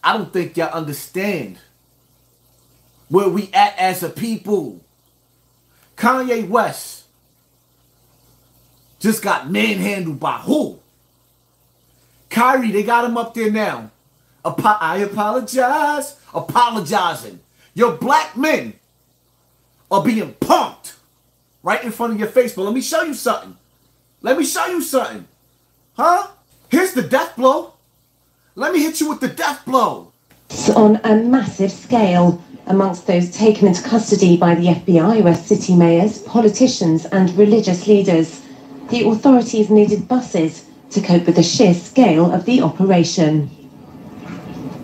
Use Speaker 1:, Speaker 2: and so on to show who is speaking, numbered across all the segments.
Speaker 1: I don't think y'all understand where we at as a people. Kanye West just got manhandled by who? Kyrie, they got him up there now. I apologize. Apologizing. Your black men are being punked right in front of your face. But let me show you something. Let me show you something. Huh? Here's the death blow. Let me hit you with the death blow.
Speaker 2: On a massive scale, amongst those taken into custody by the FBI were city mayors, politicians and religious leaders. The authorities needed buses to cope with the sheer scale of the operation.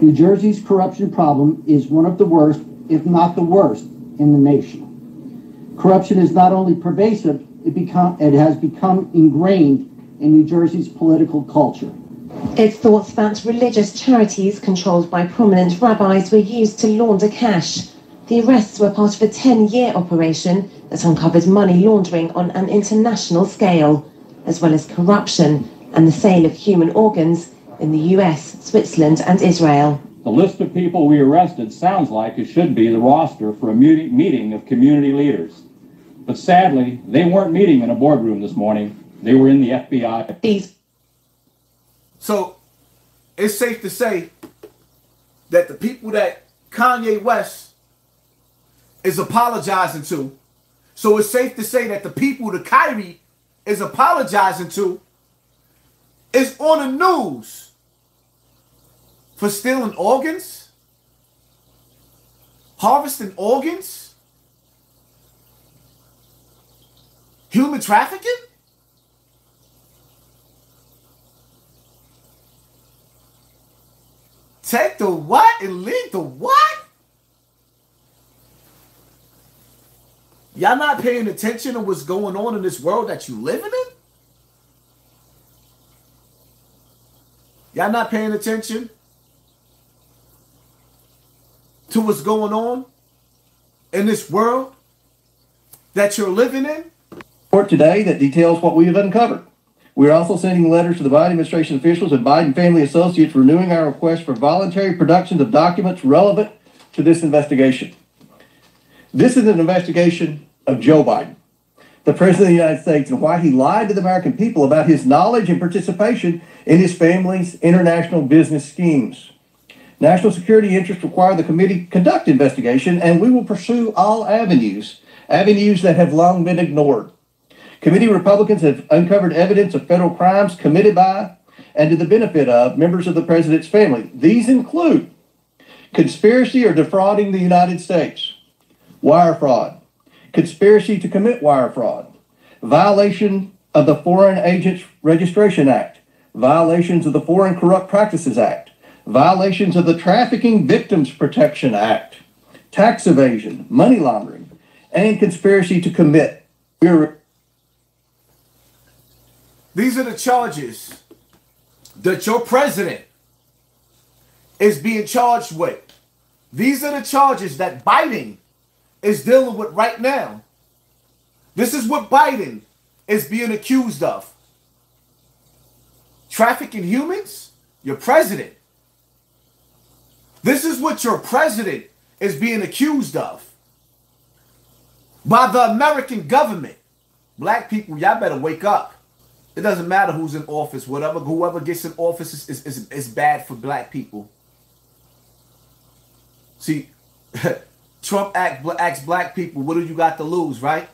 Speaker 3: New Jersey's corruption problem is one of the worst, if not the worst, in the nation. Corruption is not only pervasive, it has become ingrained in New Jersey's political culture.
Speaker 2: It's thought that religious charities controlled by prominent rabbis were used to launder cash. The arrests were part of a 10-year operation that uncovered money laundering on an international scale, as well as corruption and the sale of human organs in the US, Switzerland and Israel.
Speaker 4: The list of people we arrested sounds like it should be the roster for a meeting of community leaders. But sadly, they weren't meeting in a boardroom this morning. They were in the FBI.
Speaker 1: So it's safe to say that the people that Kanye West is apologizing to, so it's safe to say that the people that Kyrie is apologizing to is on the news for stealing organs, harvesting organs, human trafficking. Take the what and leave the what? Y'all not paying attention to what's going on in this world that you living in? Y'all not paying attention to what's going on in this world that you're living in?
Speaker 5: Report today that details what we have uncovered. We are also sending letters to the Biden administration officials and Biden family associates renewing our request for voluntary productions of documents relevant to this investigation. This is an investigation of Joe Biden, the President of the United States, and why he lied to the American people about his knowledge and participation in his family's international business schemes. National security interests require the committee conduct investigation, and we will pursue all avenues that have long been ignored. Committee Republicans have uncovered evidence of federal crimes committed by and to the benefit of members of the president's family. These include conspiracy or defrauding the United States, wire fraud, conspiracy to commit wire fraud, violation of the Foreign Agents Registration Act, violations of the Foreign Corrupt Practices Act, violations of the Trafficking Victims Protection Act, tax evasion, money laundering, and conspiracy to commit.
Speaker 1: These are the charges that your president is being charged with. These are the charges that Biden is dealing with right now. This is what Biden is being accused of. Trafficking humans? Your president. This is what your president is being accused of by the American government. Black people, y'all better wake up. It doesn't matter who's in office, whoever gets in office is bad for black people. See, Trump asks black people, what do you got to lose, right?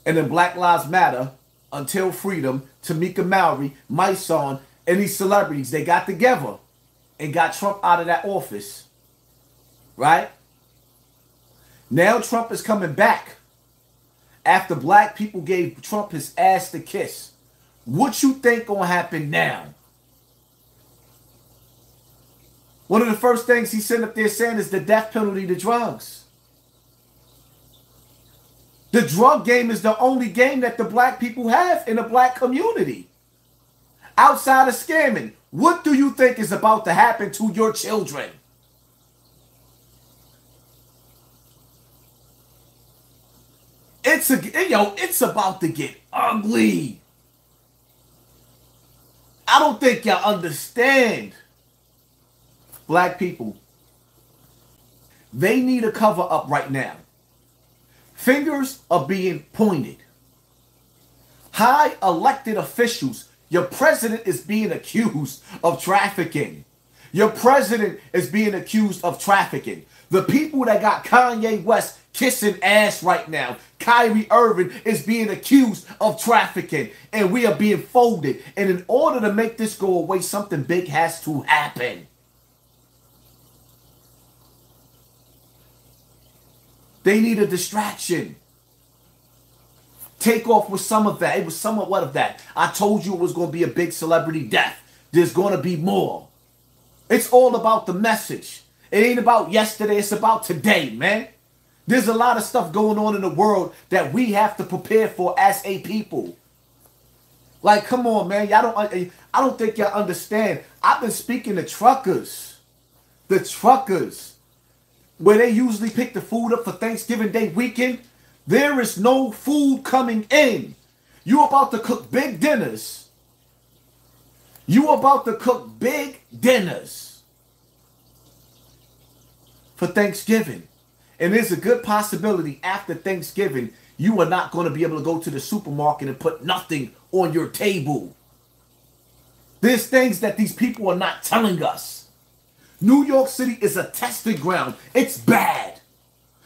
Speaker 1: And then Black Lives Matter, Until Freedom, Tamika Mallory, my son, and these celebrities, they got together and got Trump out of that office, right? Now Trump is coming back after black people gave Trump his ass to kiss. What you think gonna happen now? One of the first things he sent up there saying is the death penalty to drugs. The drug game is the only game that the black people have in the black community. Outside of scamming, what do you think is about to happen to your children? It's about to get ugly. I don't think y'all understand. Black people, they need a cover up right now. Fingers are being pointed. High elected officials, your president is being accused of trafficking. Your president is being accused of trafficking. The people that got Kanye West kissing ass right now, Kyrie Irving, is being accused of trafficking. And we are being folded. And in order to make this go away, something big has to happen. They need a distraction. Take off with some of that. It was somewhat of that. I told you it was going to be a big celebrity death. There's going to be more. It's all about the message. It ain't about yesterday. It's about today, man. There's a lot of stuff going on in the world that we have to prepare for as a people. Like, come on, man. I don't think y'all understand. I've been speaking to truckers. The truckers, where they usually pick the food up for Thanksgiving Day weekend. There is no food coming in. You about to cook big dinners. You about to cook big dinners for Thanksgiving. And there's a good possibility after Thanksgiving, you are not going to be able to go to the supermarket and put nothing on your table. There's things that these people are not telling us. New York City is a testing ground. It's bad.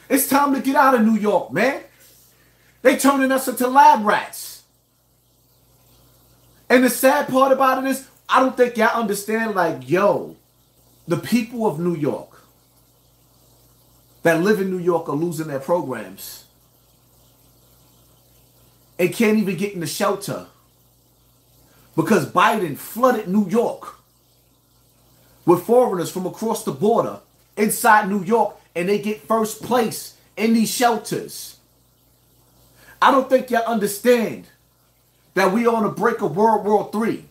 Speaker 1: It's time to get out of New York, man. They turning us into lab rats. And the sad part about it is, I don't think y'all understand, like, yo, the people of New York that live in New York are losing their programs and can't even get in the shelter because Biden flooded New York with foreigners from across the border inside New York, and they get first place in these shelters. I don't think y'all understand that we are on the brink of World War III.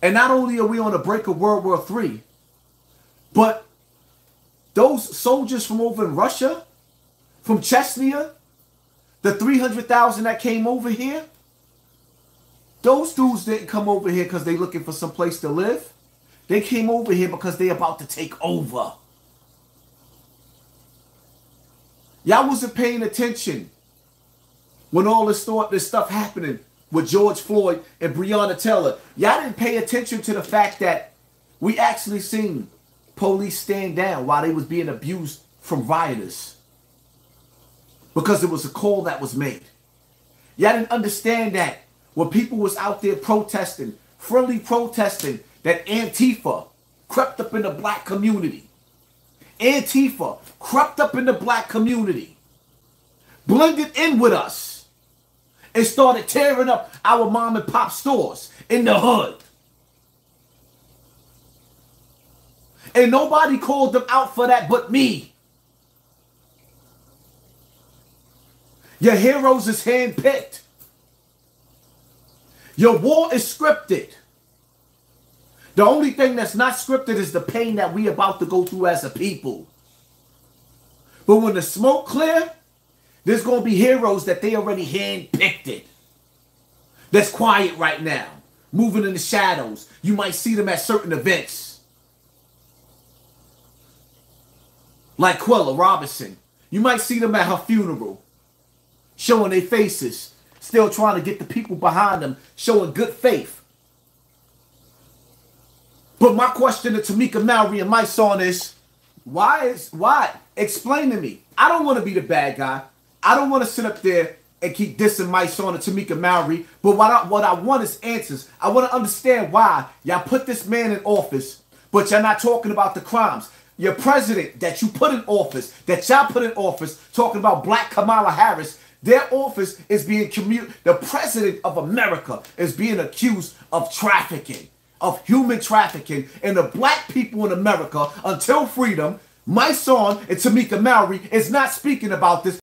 Speaker 1: And not only are we on the brink of World War III, but those soldiers from over in Russia, from Chechnya, the 300,000 that came over here, those dudes didn't come over here because they're looking for some place to live. They came over here because they're about to take over. Y'all wasn't paying attention when all this stuff happening with George Floyd and Breonna Taylor. Y'all didn't pay attention to the fact that we actually seen police stand down while they was being abused from rioters because it was a call that was made. Y'all didn't understand that when people was out there protesting, friendly protesting, that Antifa crept up in the black community. Antifa crept up in the black community, blended in with us, and started tearing up our mom and pop stores in the hood. And nobody called them out for that but me. Your heroes is handpicked. Your war is scripted. The only thing that's not scripted is the pain that we about to go through as a people. But when the smoke clear, there's going to be heroes that they already handpicked it. That's quiet right now, moving in the shadows. You might see them at certain events. Like Quilla Robinson. You might see them at her funeral, showing their faces, still trying to get the people behind them, showing good faith. But my question to Tamika Mallory and my son is, why? Explain to me. I don't want to be the bad guy. I don't want to sit up there and keep dissing my son and Tamika Mallory. But what I want is answers. I want to understand why y'all put this man in office, but y'all not talking about the crimes. Your president that you put in office, that y'all put in office, talking about black Kamala Harris, their office is being the president of America is being accused of trafficking, of human trafficking, and the black people in America, until freedom, my son and Tamika Mallory is not speaking about this.